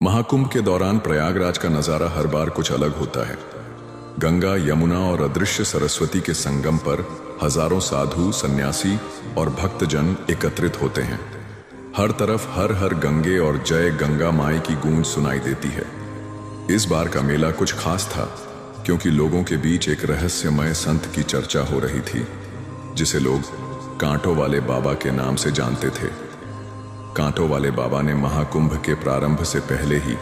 महाकुंभ के दौरान प्रयागराज का नजारा हर बार कुछ अलग होता है। गंगा, यमुना और अदृश्य सरस्वती के संगम पर हजारों साधु, सन्यासी और भक्तजन एकत्रित होते हैं। हर तरफ हर हर गंगे और जय गंगा माई की गूंज सुनाई देती है। इस बार का मेला कुछ खास था क्योंकि लोगों के बीच एक रहस्यमय संत की चर्चा हो रही थी, जिसे लोग कांटों वाले बाबा के नाम से जानते थे। कांटों वाले बाबा ने महाकुंभ के प्रारंभ से पहले ही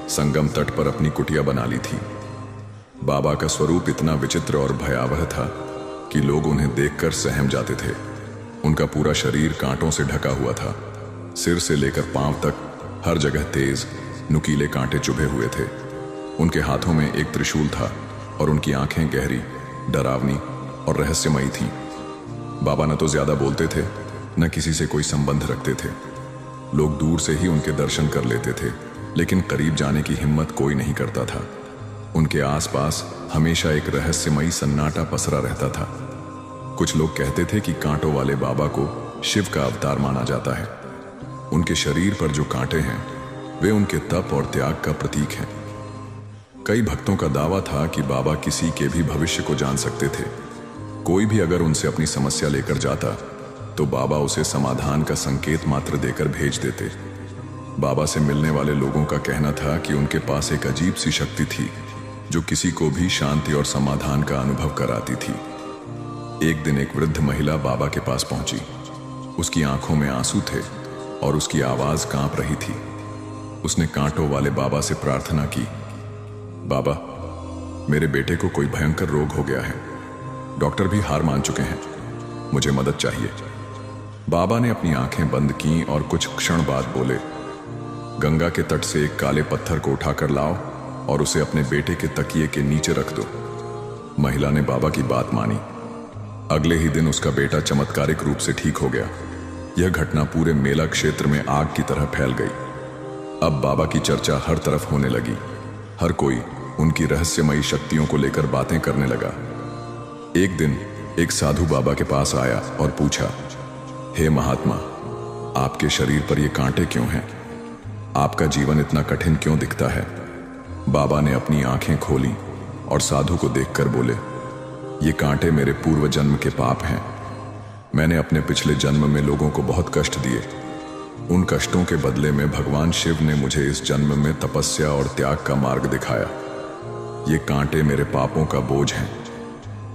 संगम तट पर अपनी कुटिया बना ली थी। बाबा का स्वरूप इतना विचित्र और भयावह था कि लोग उन्हें देखकर सहम जाते थे। उनका पूरा शरीर कांटों से ढका हुआ था। सिर से लेकर पांव तक हर जगह तेज नुकीले कांटे चुभे हुए थे। उनके हाथों में एक त्रिशूल था और उनकी आंखें गहरी, डरावनी और रहस्यमयी थीं। बाबा न तो ज्यादा बोलते थे, न किसी से कोई संबंध रखते थे। लोग दूर से ही उनके दर्शन कर लेते थे, लेकिन करीब जाने की हिम्मत कोई नहीं करता था। उनके आसपास हमेशा एक रहस्यमयी सन्नाटा पसरा रहता था। कुछ लोग कहते थे कि कांटों वाले बाबा को शिव का अवतार माना जाता है। उनके शरीर पर जो कांटे हैं वे उनके तप और त्याग का प्रतीक हैं। कई भक्तों का दावा था कि बाबा किसी के भी भविष्य को जान सकते थे। कोई भी अगर उनसे अपनी समस्या लेकर जाता तो बाबा उसे समाधान का संकेत मात्र देकर भेज देते। बाबा से मिलने वाले लोगों का कहना था कि उनके पास एक अजीब सी शक्ति थी जो किसी को भी शांति और समाधान का अनुभव कराती थी। एक दिन एक वृद्ध महिला बाबा के पास पहुंची। उसकी आंखों में आंसू थे और उसकी आवाज कांप रही थी। उसने कांटों वाले बाबा से प्रार्थना की, बाबा, मेरे बेटे को कोई भयंकर रोग हो गया है। डॉक्टर भी हार मान चुके हैं। मुझे मदद चाहिए। बाबा ने अपनी आंखें बंद की और कुछ क्षण बाद बोले, गंगा के तट से एक काले पत्थर को उठाकर लाओ और उसे अपने बेटे के तकिए के नीचे रख दो। महिला ने बाबा की बात मानी। अगले ही दिन उसका बेटा चमत्कारिक रूप से ठीक हो गया। यह घटना पूरे मेला क्षेत्र में आग की तरह फैल गई। अब बाबा की चर्चा हर तरफ होने लगी। हर कोई उनकी रहस्यमयी शक्तियों को लेकर बातें करने लगा। एक दिन एक साधु बाबा के पास आया और पूछा, हे महात्मा, आपके शरीर पर ये कांटे क्यों हैं? आपका जीवन इतना कठिन क्यों दिखता है? बाबा ने अपनी आंखें खोली और साधु को देखकर बोले, ये कांटे मेरे पूर्व जन्म के पाप हैं। मैंने अपने पिछले जन्म में लोगों को बहुत कष्ट दिए। उन कष्टों के बदले में भगवान शिव ने मुझे इस जन्म में तपस्या और त्याग का मार्ग दिखाया। ये कांटे मेरे पापों का बोझ हैं।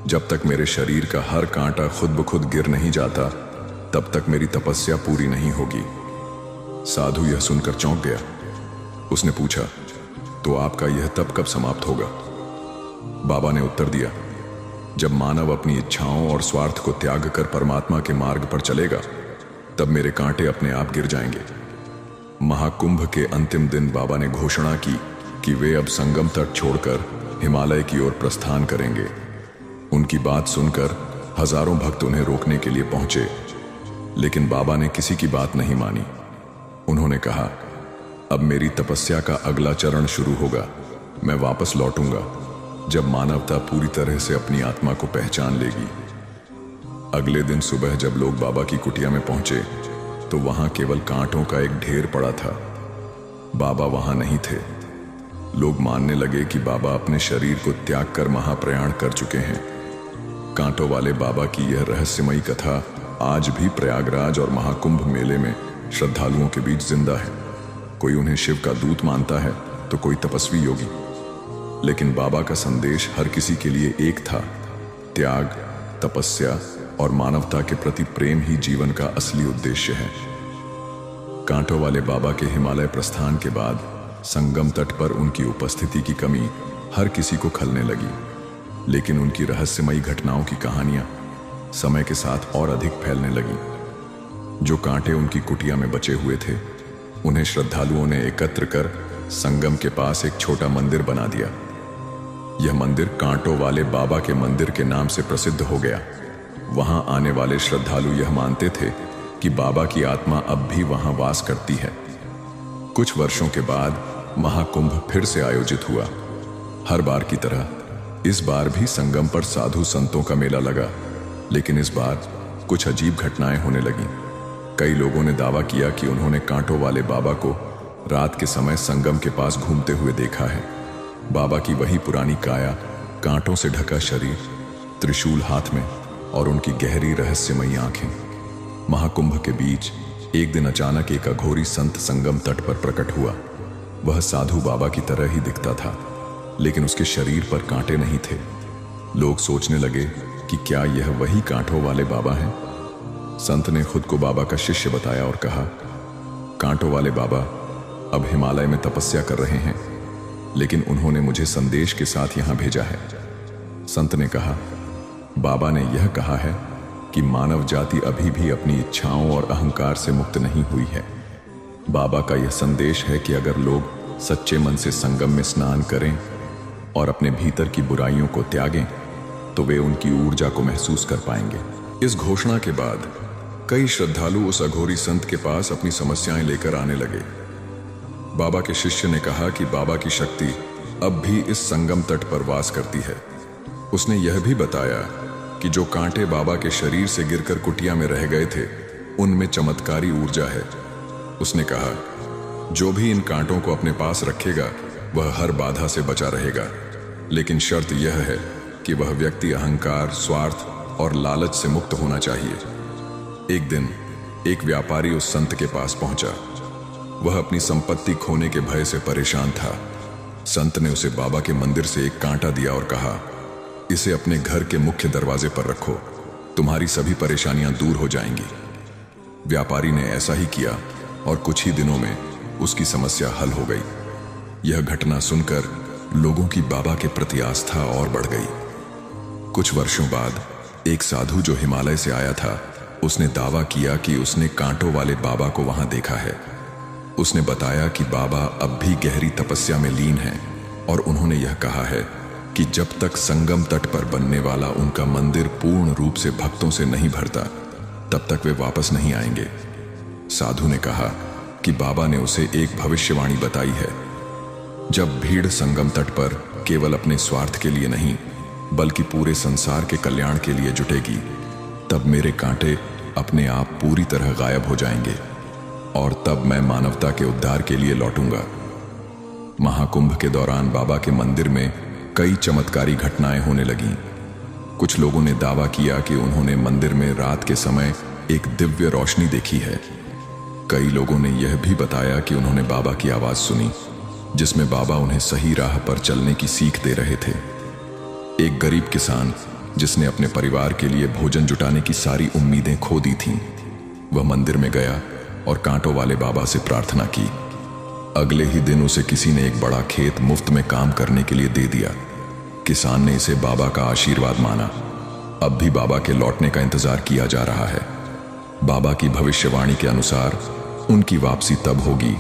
जब तक मेरे शरीर का हर कांटा खुद ब खुद गिर नहीं जाता, तब तक मेरी तपस्या पूरी नहीं होगी। साधु यह सुनकर चौंक गया। उसने पूछा, तो आपका यह तप कब समाप्त होगा? बाबा ने उत्तर दिया, जब मानव अपनी इच्छाओं और स्वार्थ को त्याग कर परमात्मा के मार्ग पर चलेगा, तब मेरे कांटे अपने आप गिर जाएंगे। महाकुंभ के अंतिम दिन बाबा ने घोषणा की कि वे अब संगम तट छोड़कर हिमालय की ओर प्रस्थान करेंगे। उनकी बात सुनकर हजारों भक्त उन्हें रोकने के लिए पहुंचे, लेकिन बाबा ने किसी की बात नहीं मानी। उन्होंने कहा, अब मेरी तपस्या का अगला चरण शुरू होगा। मैं वापस लौटूंगा जब मानवता पूरी तरह से अपनी आत्मा को पहचान लेगी। अगले दिन सुबह जब लोग बाबा की कुटिया में पहुंचे तो वहां केवल कांटों का एक ढेर पड़ा था। बाबा वहां नहीं थे। लोग मानने लगे कि बाबा अपने शरीर को त्याग कर महाप्रयाण कर चुके हैं। कांटों वाले बाबा की यह रहस्यमयी कथा आज भी प्रयागराज और महाकुंभ मेले में श्रद्धालुओं के बीच जिंदा है। कोई उन्हें शिव का दूत मानता है तो कोई तपस्वी योगी, लेकिन बाबा का संदेश हर किसी के लिए एक था, त्याग, तपस्या और मानवता के प्रति प्रेम ही जीवन का असली उद्देश्य है। कांटों वाले बाबा के हिमालय प्रस्थान के बाद संगम तट पर उनकी उपस्थिति की कमी हर किसी को खलने लगी, लेकिन उनकी रहस्यमयी घटनाओं की कहानियां समय के साथ और अधिक फैलने लगी। जो कांटे उनकी कुटिया में बचे हुए थे, उन्हें श्रद्धालुओं ने एकत्र कर संगम के पास एक छोटा मंदिर बना दिया। यह मंदिर कांटों वाले बाबा के मंदिर के नाम से प्रसिद्ध हो गया। वहां आने वाले श्रद्धालु यह मानते थे कि बाबा की आत्मा अब भी वहां वास करती है। कुछ वर्षों के बाद महाकुंभ फिर से आयोजित हुआ। हर बार की तरह इस बार भी संगम पर साधु संतों का मेला लगा, लेकिन इस बार कुछ अजीब घटनाएं होने लगीं। कई लोगों ने दावा किया कि उन्होंने कांटों वाले बाबा को रात के समय संगम के पास घूमते हुए देखा है। बाबा की वही पुरानी काया, कांटों से ढका शरीर, त्रिशूल हाथ में और उनकी गहरी रहस्यमयी आंखें। महाकुंभ के बीच एक दिन अचानक एक अघोरी संत संगम तट पर प्रकट हुआ। वह साधु बाबा की तरह ही दिखता था, लेकिन उसके शरीर पर कांटे नहीं थे। लोग सोचने लगे कि क्या यह वही कांटों वाले बाबा हैं। संत ने खुद को बाबा का शिष्य बताया और कहा, कांटों वाले बाबा अब हिमालय में तपस्या कर रहे हैं, लेकिन उन्होंने मुझे संदेश के साथ यहां भेजा है। संत ने कहा, बाबा ने यह कहा है कि मानव जाति अभी भी अपनी इच्छाओं और अहंकार से मुक्त नहीं हुई है। बाबा का यह संदेश है कि अगर लोग सच्चे मन से संगम में स्नान करें और अपने भीतर की बुराइयों को त्यागें, तो वे उनकी ऊर्जा को महसूस कर पाएंगे। इस घोषणा के बाद कई श्रद्धालु उस अघोरी संत के पास अपनी समस्याएं लेकर आने लगे। बाबा के शिष्य ने कहा कि बाबा की शक्ति अब भी इस संगम तट पर वास करती है। उसने यह भी बताया कि जो कांटे बाबा के शरीर से गिरकर कुटिया में रह गए थे, उनमें चमत्कारी ऊर्जा है। उसने कहा, जो भी इन कांटों को अपने पास रखेगा वह हर बाधा से बचा रहेगा, लेकिन शर्त यह है कि वह व्यक्ति अहंकार, स्वार्थ और लालच से मुक्त होना चाहिए। एक दिन एक व्यापारी उस संत के पास पहुंचा। वह अपनी संपत्ति खोने के भय से परेशान था। संत ने उसे बाबा के मंदिर से एक कांटा दिया और कहा, इसे अपने घर के मुख्य दरवाजे पर रखो, तुम्हारी सभी परेशानियां दूर हो जाएंगी। व्यापारी ने ऐसा ही किया और कुछ ही दिनों में उसकी समस्या हल हो गई। यह घटना सुनकर लोगों की बाबा के प्रति आस्था और बढ़ गई। कुछ वर्षों बाद एक साधु जो हिमालय से आया था, उसने दावा किया कि उसने कांटों वाले बाबा को वहां देखा है। उसने बताया कि बाबा अब भी गहरी तपस्या में लीन हैं और उन्होंने यह कहा है कि जब तक संगम तट पर बनने वाला उनका मंदिर पूर्ण रूप से भक्तों से नहीं भरता, तब तक वे वापस नहीं आएंगे। साधु ने कहा कि बाबा ने उसे एक भविष्यवाणी बताई है, जब भीड़ संगम तट पर केवल अपने स्वार्थ के लिए नहीं बल्कि पूरे संसार के कल्याण के लिए जुटेगी, तब मेरे कांटे अपने आप पूरी तरह गायब हो जाएंगे और तब मैं मानवता के उद्धार के लिए लौटूंगा। महाकुंभ के दौरान बाबा के मंदिर में कई चमत्कारी घटनाएं होने लगीं। कुछ लोगों ने दावा किया कि उन्होंने मंदिर में रात के समय एक दिव्य रोशनी देखी है। कई लोगों ने यह भी बताया कि उन्होंने बाबा की आवाज सुनी, जिसमें बाबा उन्हें सही राह पर चलने की सीख दे रहे थे। एक गरीब किसान जिसने अपने परिवार के लिए भोजन जुटाने की सारी उम्मीदें खो दी थीं, वह मंदिर में गया और कांटों वाले बाबा से प्रार्थना की। अगले ही दिन उसे किसी ने एक बड़ा खेत मुफ्त में काम करने के लिए दे दिया। किसान ने इसे बाबा का आशीर्वाद माना। अब भी बाबा के लौटने का इंतजार किया जा रहा है। बाबा की भविष्यवाणी के अनुसार उनकी वापसी तब होगी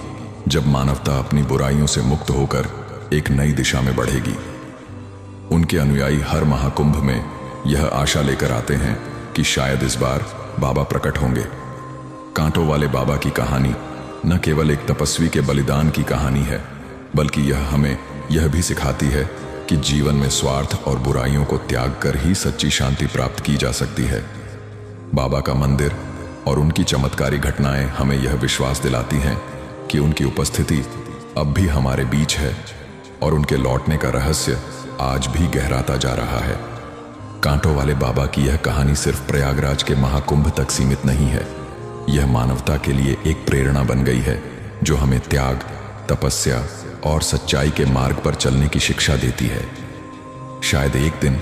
जब मानवता अपनी बुराइयों से मुक्त होकर एक नई दिशा में बढ़ेगी। उनके अनुयायी हर महाकुंभ में यह आशा लेकर आते हैं कि शायद इस बार बाबा प्रकट होंगे। कांटों वाले बाबा की कहानी न केवल एक तपस्वी के बलिदान की कहानी है, बल्कि यह हमें यह भी सिखाती है कि जीवन में स्वार्थ और बुराइयों को त्याग कर ही सच्ची शांति प्राप्त की जा सकती है। बाबा का मंदिर और उनकी चमत्कारी घटनाएं हमें यह विश्वास दिलाती हैं कि उनकी उपस्थिति अब भी हमारे बीच है और उनके लौटने का रहस्य आज भी गहराता जा रहा है। कांटों वाले बाबा की यह कहानी सिर्फ प्रयागराज के महाकुंभ तक सीमित नहीं है। यह मानवता के लिए एक प्रेरणा बन गई है, जो हमें त्याग, तपस्या और सच्चाई के मार्ग पर चलने की शिक्षा देती है। शायद एक दिन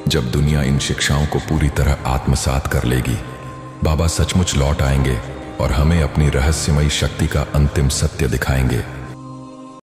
जब दुनिया इन शिक्षाओं को पूरी तरह आत्मसात कर लेगी, बाबा सचमुच लौट आएंगे और हमें अपनी रहस्यमयी शक्ति का अंतिम सत्य दिखाएंगे।